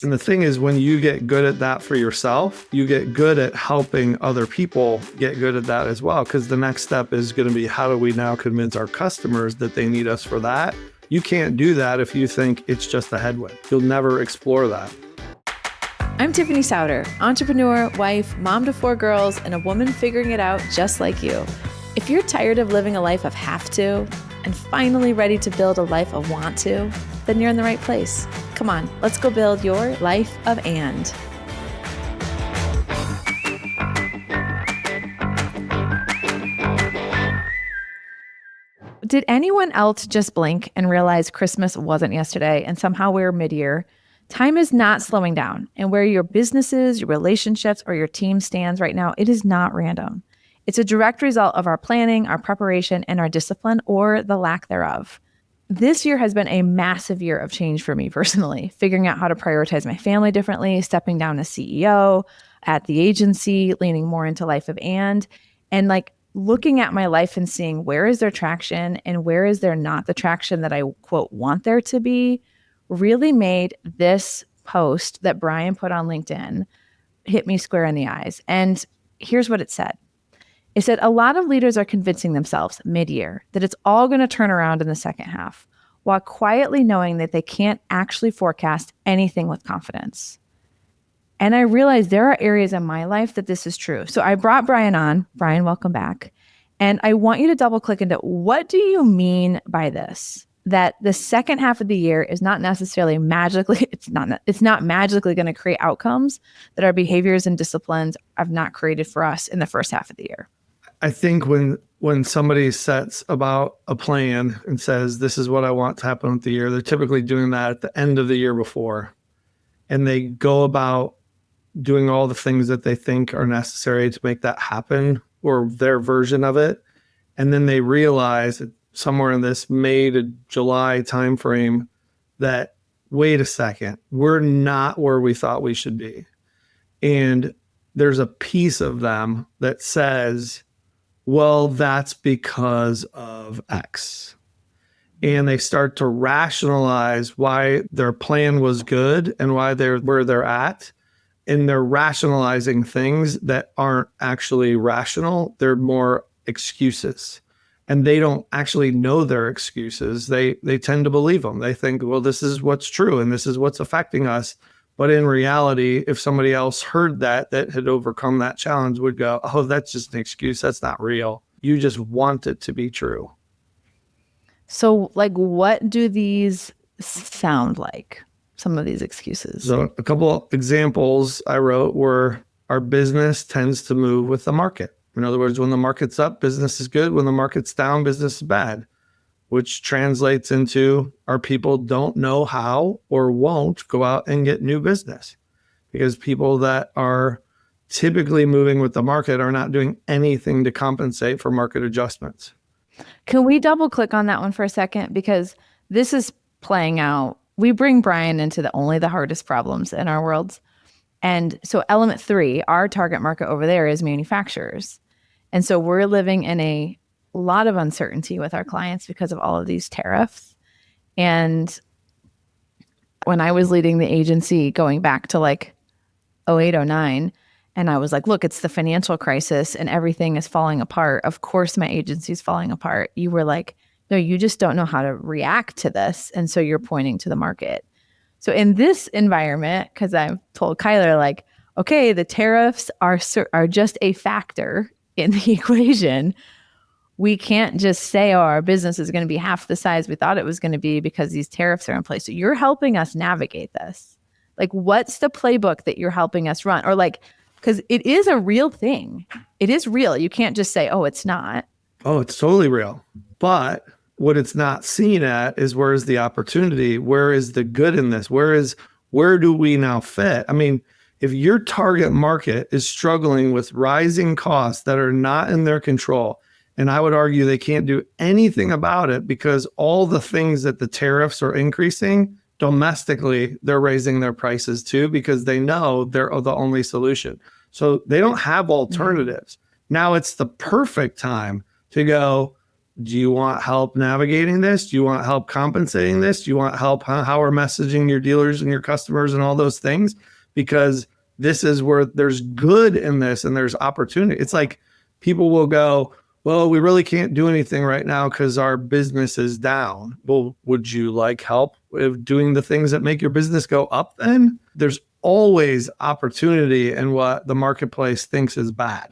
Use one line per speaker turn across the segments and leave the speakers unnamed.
And the thing is, when you get good at that for yourself, you get good at helping other people get good at that as well. Because the next step is going to be, how do we now convince our customers that they need us for that? You can't do that if you think it's just a headwind. You'll never explore that.
I'm Tiffany Souter, entrepreneur, wife, mom to 4 girls, and a woman figuring it out just like you. If you're tired of living a life of have to and finally ready to build a life of want to, then you're in the right place. Come on, let's go build your life of and. Did anyone else just blink and realize Christmas wasn't yesterday and somehow we're mid-year? Time is not slowing down, and where your businesses, your relationships, or your team stands right now, it is not random. It's a direct result of our planning, our preparation, and our discipline, or the lack thereof. This year has been a massive year of change for me personally, figuring out how to prioritize my family differently, stepping down as CEO at the agency, leaning more into life of and looking at my life and seeing where is there traction and where is there not the traction that I, quote, want there to be, really made this post that Brian put on LinkedIn hit me square in the eyes. And here's what it said. It said, a lot of leaders are convincing themselves mid-year that it's all going to turn around in the second half, while quietly knowing that they can't actually forecast anything with confidence. And I realized there are areas in my life that this is true. So I brought Brian on. Brian, welcome back. And I want you to double click into, what do you mean by this? That the second half of the year is not necessarily magically, it's not magically going to create outcomes that our behaviors and disciplines have not created for us in the first half of the year.
I think when somebody sets about a plan and says, this is what I want to happen with the year, they're typically doing that at the end of the year before. And they go about doing all the things that they think are necessary to make that happen, or their version of it. And then they realize that somewhere in this May to July timeframe that, wait a second, we're not where we thought we should be. And there's a piece of them that says, well, that's because of X. And they start to rationalize why their plan was good and why they're where they're at. And they're rationalizing things that aren't actually rational. They're more excuses. And they don't actually know their excuses. They tend to believe them. They think, well, this is what's true and this is what's affecting us. But in reality, if somebody else heard that had overcome that challenge, would go, oh, that's just an excuse. That's not real. You just want it to be true.
So what do these sound like? Some of these excuses.
So a couple of examples I wrote were, our business tends to move with the market. In other words, when the market's up, business is good. When the market's down, business is bad, which translates into our people don't know how or won't go out and get new business, because people that are typically moving with the market are not doing anything to compensate for market adjustments.
Can we double click on that one for a second? Because this is playing out. We bring Brian into only the hardest problems in our worlds. And so element 3, our target market over there is manufacturers. And so we're living in a lot of uncertainty with our clients because of all of these tariffs. And when I was leading the agency going back to 08, 09, and I was like, look, it's the financial crisis and everything is falling apart. Of course, my agency's falling apart. You were like, no, you just don't know how to react to this. And so you're pointing to the market. So in this environment, because I've told Kyler, okay, the tariffs are just a factor in the equation. We can't just say, oh, our business is going to be half the size we thought it was going to be because these tariffs are in place. So you're helping us navigate this. What's the playbook that you're helping us run? Or because it is a real thing. It is real. You can't just say, oh, it's not.
Oh, it's totally real. But what it's not seen at is, where is the opportunity? Where is the good in this? Where do we now fit? I mean, if your target market is struggling with rising costs that are not in their control, and I would argue they can't do anything about it because all the things that the tariffs are increasing domestically, they're raising their prices too, because they know they're the only solution. So they don't have alternatives. Now it's the perfect time to go, Do you want help navigating this? Do you want help compensating this? Do you want help how we're messaging your dealers and your customers and all those things? Because this is where there's good in this and there's opportunity. It's like people will go, well, we really can't do anything right now because our business is down. Well, would you like help with doing the things that make your business go up then? There's always opportunity in what the marketplace thinks is bad.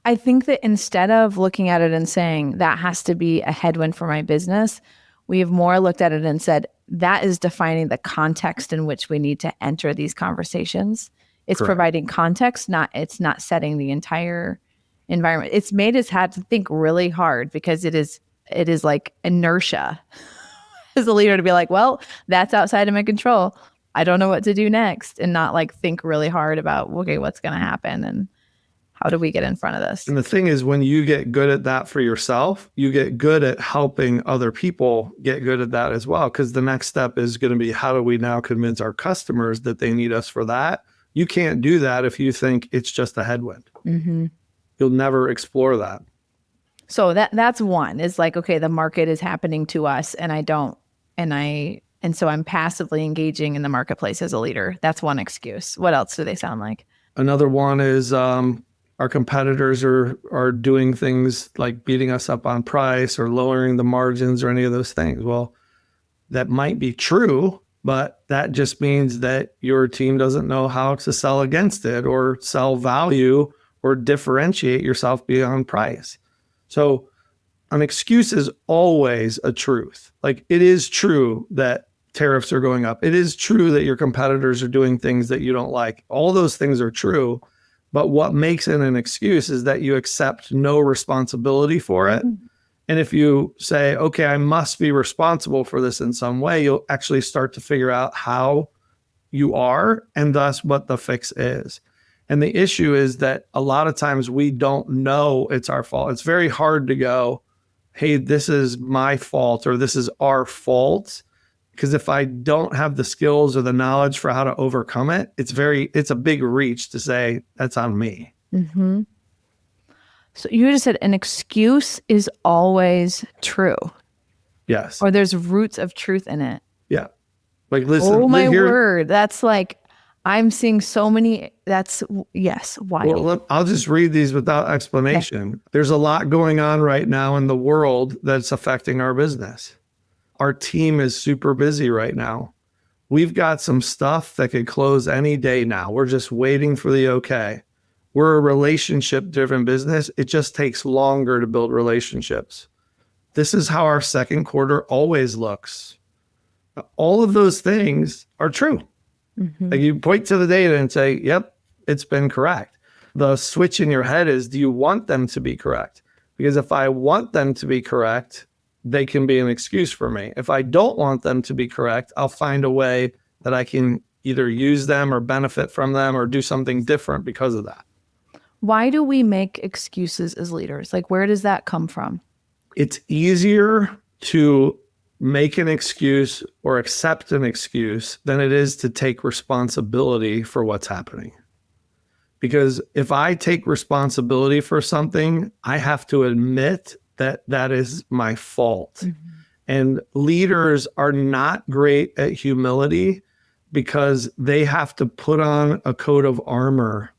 I think that instead of looking at it and saying that has to be a headwind for my business, we have more looked at it and said that is defining the context in which we need to enter these conversations. It's
Correct.
providing context, it's not setting the entire environment. It's made us had to think really hard because it is like inertia as a leader to be like, well, that's outside of my control. I don't know what to do next, and not like think really hard about, okay, what's going to happen and how do we get in front of this?
And the thing is, when you get good at that for yourself, you get good at helping other people get good at that as well. Because the next step is going to be, how do we now convince our customers that they need us for that? You can't do that if you think it's just a headwind.
Mm-hmm.
You'll never explore that.
So that's one, is like, okay, the market is happening to us and so I'm passively engaging in the marketplace as a leader. That's one excuse. What else do they sound like?
Another one is our competitors are doing things like beating us up on price or lowering the margins or any of those things. Well, that might be true, but that just means that your team doesn't know how to sell against it or sell value or differentiate yourself beyond price. So an excuse is always a truth. Like, it is true that tariffs are going up. It is true that your competitors are doing things that you don't like. All those things are true. But what makes it an excuse is that you accept no responsibility for it. And if you say, okay, I must be responsible for this in some way, you'll actually start to figure out how you are and thus what the fix is. And the issue is that a lot of times we don't know it's our fault. It's very hard to go, hey, this is my fault or this is our fault. Because if I don't have the skills or the knowledge for how to overcome it, it's a big reach to say that's on me.
Mm-hmm. So you just said an excuse is always true.
Yes.
Or there's roots of truth in it.
Yeah. Like, listen.
Oh my word. That's like, I'm seeing so many, yes, wild.
Well, I'll just read these without explanation. Okay. There's a lot going on right now in the world that's affecting our business. Our team is super busy right now. We've got some stuff that could close any day now. We're just waiting for the okay. We're a relationship-driven business. It just takes longer to build relationships. This is how our second quarter always looks. All of those things are true. Mm-hmm. Like, you point to the data and say, yep, it's been correct. The switch in your head is, do you want them to be correct? Because if I want them to be correct, they can be an excuse for me. If I don't want them to be correct, I'll find a way that I can either use them or benefit from them or do something different because of that.
Why do we make excuses as leaders? Like, where does that come from?
It's easier to make an excuse or accept an excuse than it is to take responsibility for what's happening. Because if I take responsibility for something, I have to admit that is my fault. Mm-hmm. And leaders are not great at humility because they have to put on a coat of armor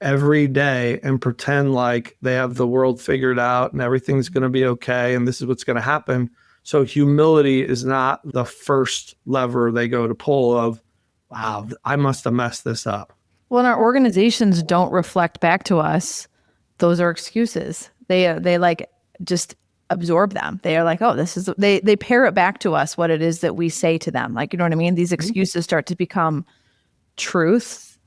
every day and pretend like they have the world figured out and everything's going to be okay and this is what's going to happen. So humility is not the first lever they go to pull of, wow, I must have messed this up.
Well, and our organizations don't reflect back to us. Those are excuses. They like just absorb them. They are like, oh, this is, they pair it back to us, what it is that we say to them. Like, you know what I mean? These excuses start to become truths,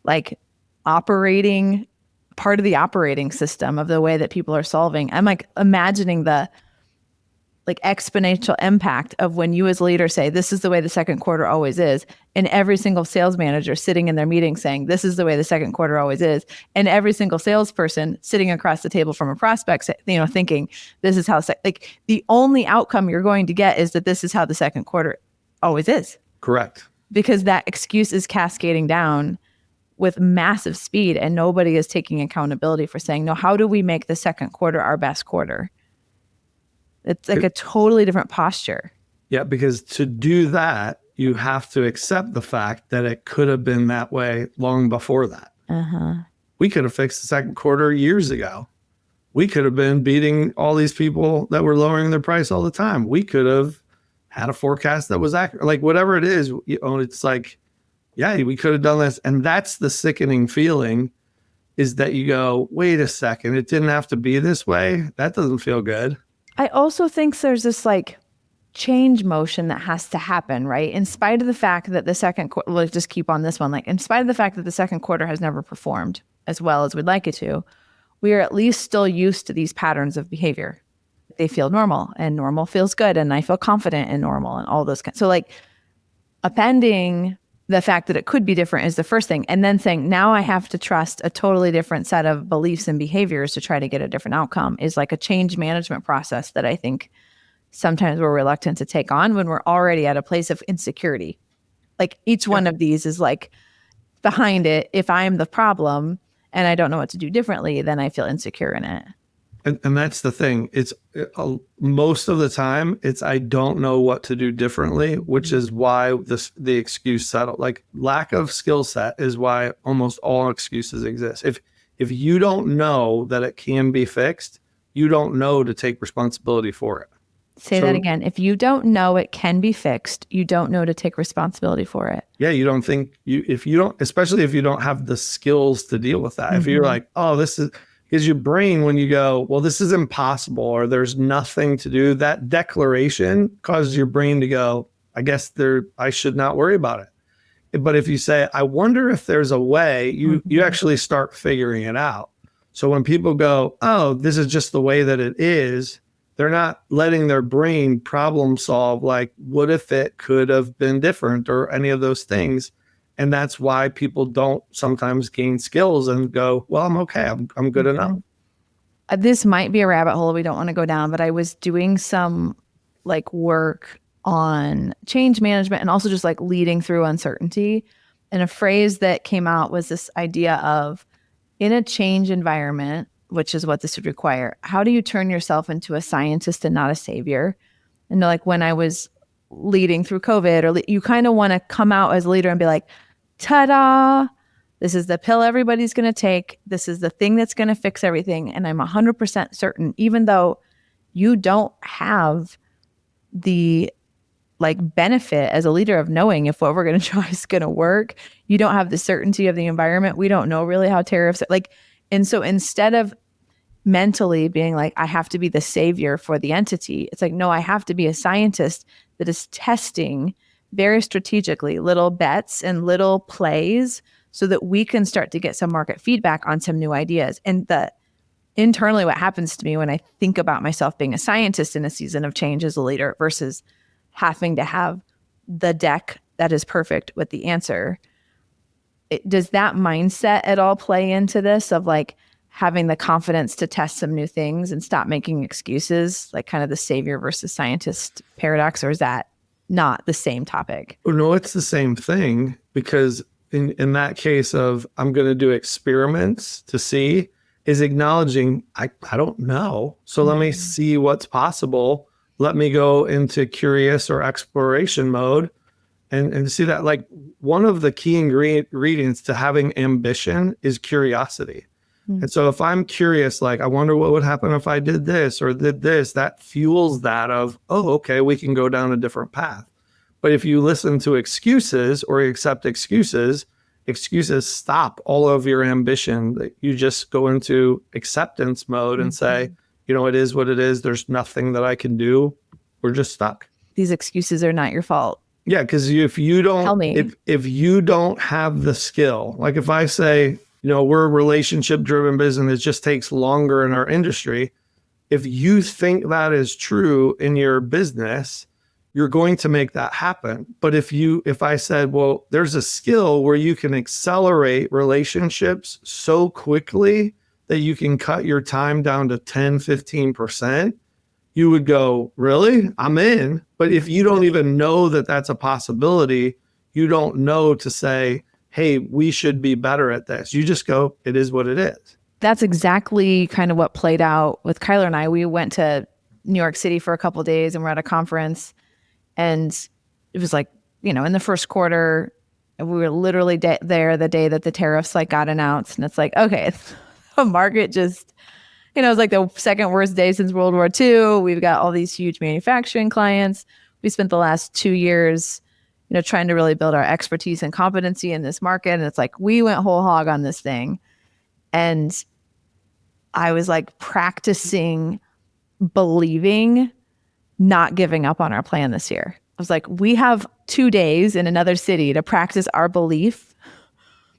like operating, part of the operating system of the way that people are solving. I'm like imagining the like exponential impact of when you as a leader say, this is the way the second quarter always is. And every single sales manager sitting in their meeting saying, this is the way the second quarter always is. And every single salesperson sitting across the table from a prospect, thinking this is how, like the only outcome you're going to get is that this is how the second quarter always is.
Correct.
Because that excuse is cascading down with massive speed and nobody is taking accountability for saying, no, how do we make the second quarter our best quarter? It's like a totally different posture.
Yeah, because to do that, you have to accept the fact that it could have been that way long before that. We could have fixed the second quarter years ago. We could have been beating all these people that were lowering their price all the time. We could have had a forecast that was accurate. Like whatever it is, it's like, yeah, we could have done this. And that's the sickening feeling, is that you go, wait a second, it didn't have to be this way. That doesn't feel good.
I also think there's this like change motion that has to happen, right? In spite of the fact that the second quarter, let's just keep on this one, like in spite of the fact that the second quarter has never performed as well as we'd like it to, we are at least still used to these patterns of behavior. They feel normal, and normal feels good, and I feel confident in normal and all those kinds. So like appending the fact that it could be different is the first thing. And then saying, now I have to trust a totally different set of beliefs and behaviors to try to get a different outcome is like a change management process that I think sometimes we're reluctant to take on when we're already at a place of insecurity. Like each one of these is like behind it. If I'm the problem and I don't know what to do differently, then I feel insecure in it.
And that's the thing. It's most of the time, it's I don't know what to do differently, which is why the excuse settle. Like lack of skill set is why almost all excuses exist. If you don't know that it can be fixed, you don't know to take responsibility for it.
Say that again. If you don't know it can be fixed, you don't know to take responsibility for it.
Yeah, you don't think especially if you don't have the skills to deal with that. If you're like, oh, this is. Because your brain, when you go, well, this is impossible or there's nothing to do, that declaration causes your brain to go, I guess I should not worry about it. But if you say, I wonder if there's a way, you actually start figuring it out. So when people go, oh, this is just the way that it is, they're not letting their brain problem solve, like, what if it could have been different or any of those things. And that's why people don't sometimes gain skills and go, well, I'm okay. I'm good enough.
This might be a rabbit hole we don't want to go down, but I was doing some like work on change management and also just like leading through uncertainty. And a phrase that came out was this idea of in a change environment, which is what this would require, how do you turn yourself into a scientist and not a savior? And like when I was leading through COVID, or you kind of want to come out as a leader and be like, ta-da, this is the pill everybody's going to take. This is the thing that's going to fix everything. And I'm 100% certain, even though you don't have the like benefit as a leader of knowing if what we're going to try is going to work. You don't have the certainty of the environment. We don't know really how tariffs like. And so instead of mentally being like, I have to be the savior for the entity, it's like, no, I have to be a scientist that is testing very strategically little bets and little plays so that we can start to get some market feedback on some new ideas. And internally what happens to me when I think about myself being a scientist in a season of change as a leader versus having to have the deck that is perfect with the answer, does that mindset at all play into this of like having the confidence to test some new things and stop making excuses, like kind of the savior versus scientist paradox, or is that not the same topic?
No, it's the same thing, because in that case of I'm going to do experiments to see is acknowledging I don't know. So let me see what's possible. Let me go into curious or exploration mode and see that. Like one of the key ingredients to having ambition is curiosity. And so if I'm curious, like, I wonder what would happen if I did this or did this, that fuels that of, oh, okay, we can go down a different path. But if you listen to excuses or accept excuses stop all of your ambition. You just go into acceptance mode and say, it is what it is. There's nothing that I can do. We're just stuck.
These excuses are not your fault.
Yeah, because if you don't, if you don't have the skill, like if I say, we're a relationship driven business, it just takes longer in our industry. If you think that is true in your business, you're going to make that happen. But if I said, well, there's a skill where you can accelerate relationships so quickly that you can cut your time down to 10, 15%, you would go, really? I'm in. But if you don't even know that that's a possibility, you don't know to say, hey, we should be better at this. You just go, it is what it is.
That's exactly kind of what played out with Kyler and I. We went to New York City for a couple of days and we're at a conference, and it was like, in the first quarter, we were literally there the day that the tariffs like got announced. And it's like, okay, the market just, it was like the second worst day since World War II. We've got all these huge manufacturing clients. We spent the last 2 years, trying to really build our expertise and competency in this market. And it's like, we went whole hog on this thing. And I was like practicing believing, not giving up on our plan this year. I was like, we have 2 days in another city to practice our belief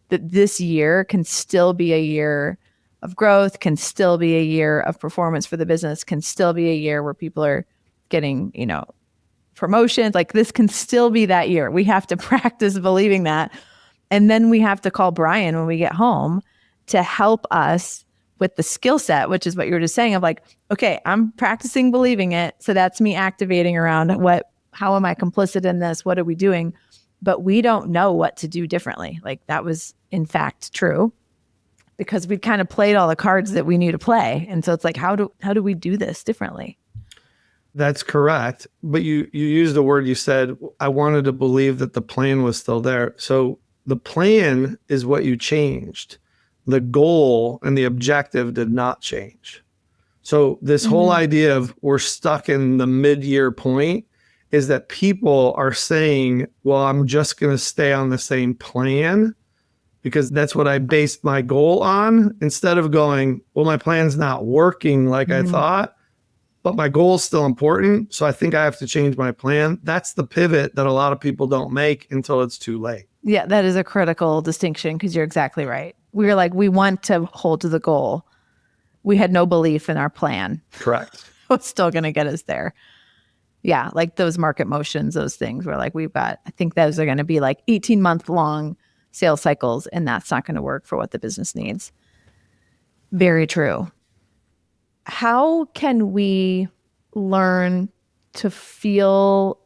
that this year can still be a year of growth, can still be a year of performance for the business, can still be a year where people are getting, promotions. Like this can still be that year. We have to practice believing that. And then we have to call Brian when we get home to help us with the skill set, which is what you were just saying of like, okay, I'm practicing believing it. So that's me activating around how am I complicit in this? What are we doing? But we don't know what to do differently. Like that was in fact true because we kind of played all the cards that we knew to play. And so it's like, how do we do this differently?
That's correct. But you used the word, you said, I wanted to believe that the plan was still there. So the plan is what you changed. The goal and the objective did not change. So this whole idea of we're stuck in the mid-year point is that people are saying, well, I'm just going to stay on the same plan because that's what I based my goal on, instead of going, well, my plan's not working like I thought, but my goal is still important. So I think I have to change my plan. That's the pivot that a lot of people don't make until it's too late.
Yeah, that is a critical distinction because you're exactly right. We were like, we want to hold to the goal. We had no belief in our plan.
Correct.
What's still going to get us there. Yeah, like those market motions, those things where like I think those are going to be like 18-month long sales cycles, and that's not going to work for what the business needs. Very true. How can we learn to feel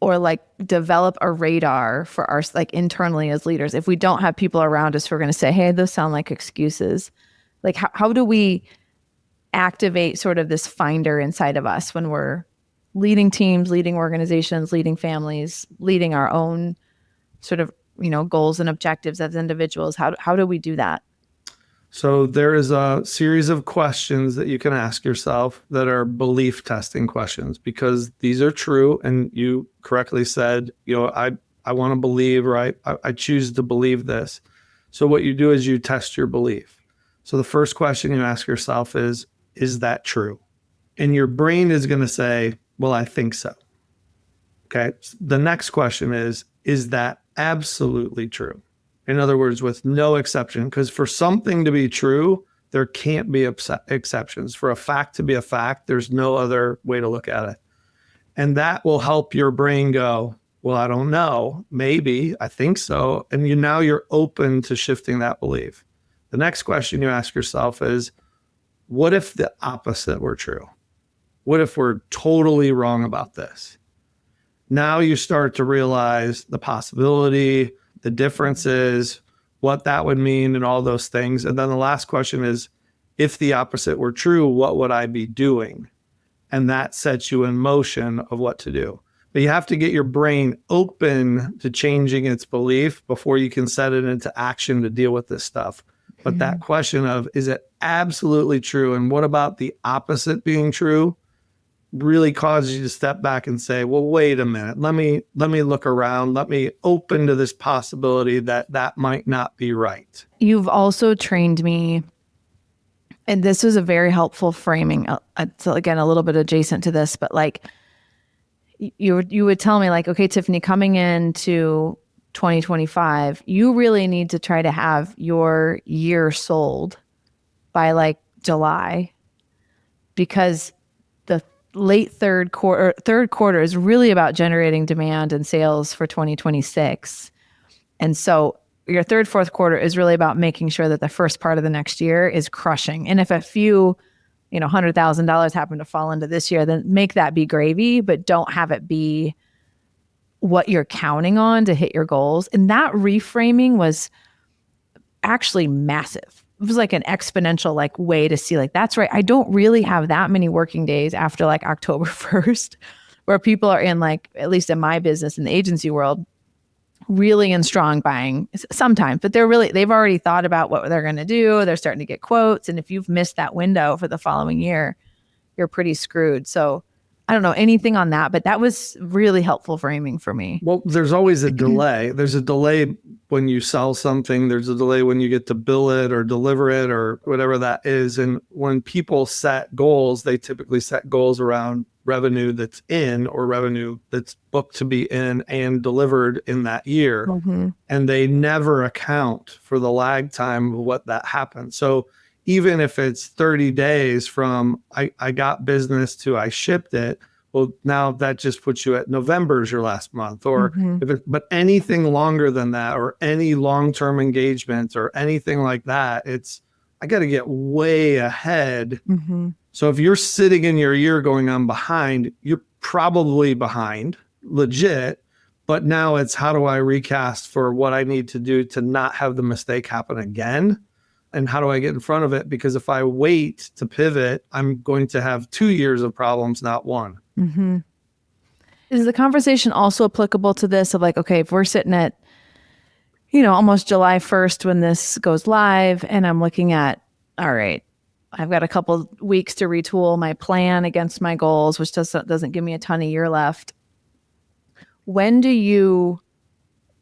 or like develop a radar for our like internally as leaders if we don't have people around us who are going to say, hey, those sound like excuses? Like how do we activate sort of this finder inside of us when we're leading teams, leading organizations, leading families, leading our own sort of, goals and objectives as individuals? How do we do that?
So there is a series of questions that you can ask yourself that are belief testing questions, because these are true. And you correctly said, I want to believe, right? I choose to believe this. So what you do is you test your belief. So the first question you ask yourself is that true? And your brain is going to say, well, I think so. Okay. The next question is that absolutely true? In other words, with no exception, because for something to be true, there can't be exceptions. For a fact to be a fact, there's no other way to look at it. And that will help your brain go, well, I don't know, maybe, I think so. And now you're open to shifting that belief. The next question you ask yourself is, what if the opposite were true? What if we're totally wrong about this? Now you start to realize the possibility, the differences, what that would mean, and all those things. And then the last question is, if the opposite were true, what would I be doing? And that sets you in motion of what to do. But you have to get your brain open to changing its belief before you can set it into action to deal with this stuff. But that question of, is it absolutely true? And what about the opposite being true? Really causes you to step back and say, well, wait a minute, let me look around. Let me open to this possibility that might not be right.
You've also trained me, and this was a very helpful framing. So again, a little bit adjacent to this, but like you would tell me like, okay, Tiffany, coming into 2025, you really need to try to have your year sold by like July, because the late third quarter is really about generating demand and sales for 2026. And so your third, fourth quarter is really about making sure that the first part of the next year is crushing. And if a few, $100,000 happen to fall into this year, then make that be gravy, but don't have it be what you're counting on to hit your goals. And that reframing was actually massive. was like an exponential like way to see like, that's right. I don't really have that many working days after like October 1st, where people are in like, at least in my business in the agency world, really in strong buying sometimes, but they've already thought about what they're going to do. They're starting to get quotes. And if you've missed that window for the following year, you're pretty screwed. So I don't know anything on that, but that was really helpful framing for me.
Well, there's always a delay. There's a delay when you sell something. There's a delay when you get to bill it or deliver it or whatever that is. And when people set goals, they typically set goals around revenue that's in or revenue that's booked to be in and delivered in that year. Mm-hmm. And they never account for the lag time of what that happens. So even if it's 30 days from I got business to I shipped it, well, now that just puts you at November is your last month. Or but anything longer than that, or any long-term engagement or anything like that, I got to get way ahead. Mm-hmm. So if you're sitting in your year going, I'm behind, you're probably behind, legit. But now it's how do I recast for what I need to do to not have the mistake happen again? And how do I get in front of it? Because if I wait to pivot, I'm going to have 2 years of problems, not one.
Mm-hmm. Is the conversation also applicable to this of like, okay, if we're sitting at, almost July 1st when this goes live, and I'm looking at, all right, I've got a couple weeks to retool my plan against my goals, which doesn't give me a ton of year left. When do you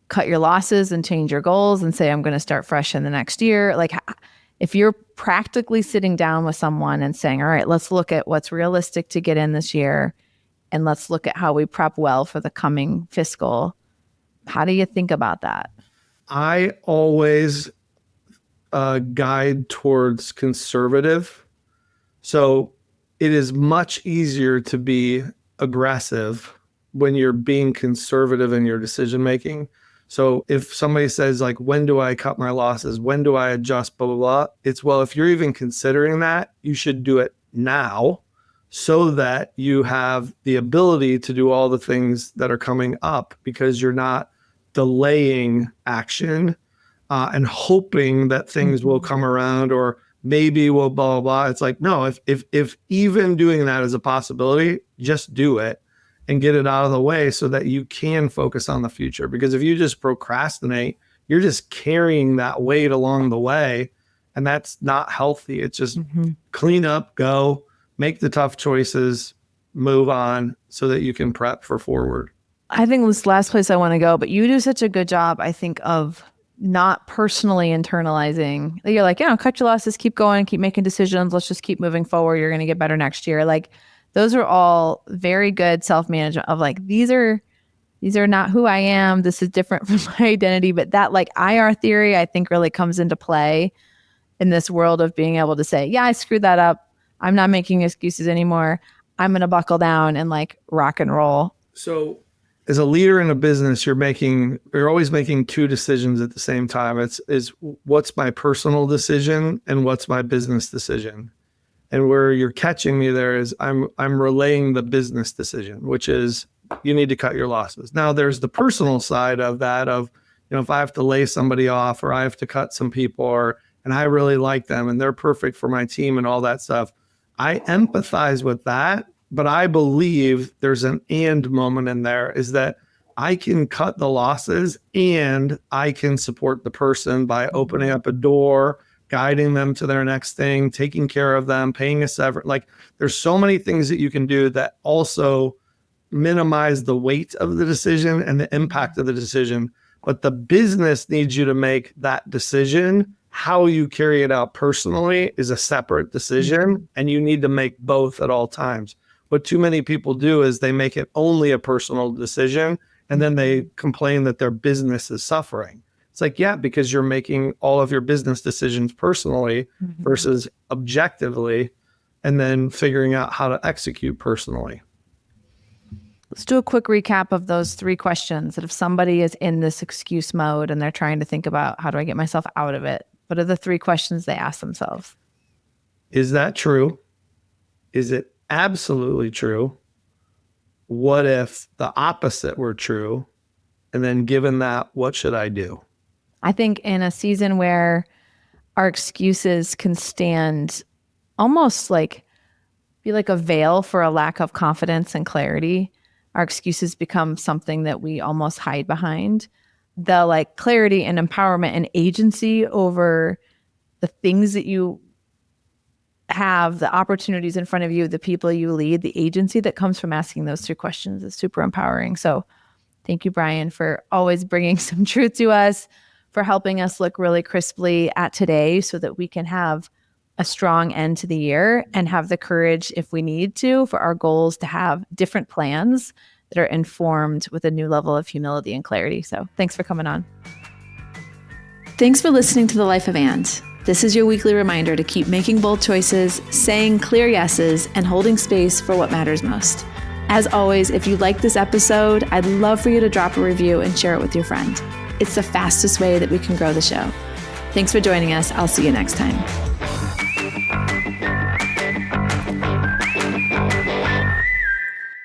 cut your losses and change your goals and say, I'm going to start fresh in the next year? Like if you're practically sitting down with someone and saying, all right, let's look at what's realistic to get in this year, and let's look at how we prep well for the coming fiscal. How do you think about that?
I always guide towards conservative. So it is much easier to be aggressive when you're being conservative in your decision making. So if somebody says like, when do I cut my losses? When do I adjust, blah, blah, blah. It's, well, if you're even considering that, you should do it now so that you have the ability to do all the things that are coming up, because you're not delaying action and hoping that things will come around or maybe we'll blah, blah, blah. It's like, no, if even doing that is a possibility, just do it and get it out of the way so that you can focus on the future. Because if you just procrastinate, you're just carrying that weight along the way, and that's not healthy. It's just clean up, go, make the tough choices, move on so that you can prep for forward.
I think this last place I want to go, but you do such a good job, I think, of not personally internalizing. You're like, cut your losses, keep going, keep making decisions. Let's just keep moving forward. You're going to get better next year. Like, those are all very good self-management of like, these are not who I am. This is different from my identity. But that like IR theory, I think really comes into play in this world of being able to say, yeah, I screwed that up. I'm not making excuses anymore. I'm going to buckle down and like rock and roll.
So as a leader in a business, you're always making two decisions at the same time. It's what's my personal decision and what's my business decision. And where you're catching me there is I'm relaying the business decision, which is you need to cut your losses. Now there's the personal side of that of, if I have to lay somebody off or I have to cut some people and I really like them and they're perfect for my team and all that stuff. I empathize with that, but I believe there's an and moment in there is that I can cut the losses and I can support the person by opening up a door, guiding them to their next thing, taking care of them, paying a severance. Like there's so many things that you can do that also minimize the weight of the decision and the impact of the decision. But the business needs you to make that decision. How you carry it out personally is a separate decision, and you need to make both at all times. What too many people do is they make it only a personal decision, and then they complain that their business is suffering. It's like, yeah, because you're making all of your business decisions personally versus objectively, and then figuring out how to execute personally.
Let's do a quick recap of those 3 questions that if somebody is in this excuse mode and they're trying to think about how do I get myself out of it, what are the 3 questions they ask themselves?
Is that true? Is it absolutely true? What if the opposite were true? And then given that, what should I do?
I think in a season where our excuses can stand almost like be like a veil for a lack of confidence and clarity. Our excuses become something that we almost hide behind. The like clarity and empowerment and agency over the things that you have, the opportunities in front of you, the people you lead, the agency that comes from asking those 3 questions is super empowering. So thank you, Brian, for always bringing some truth to us, for helping us look really crisply at today so that we can have a strong end to the year and have the courage, if we need to, for our goals to have different plans that are informed with a new level of humility and clarity. So thanks for coming on. Thanks for listening to The Life of And. This is your weekly reminder to keep making bold choices, saying clear yeses, and holding space for what matters most. As always, if you like this episode, I'd love for you to drop a review and share it with your friend. It's the fastest way that we can grow the show. Thanks for joining us. I'll see you next time.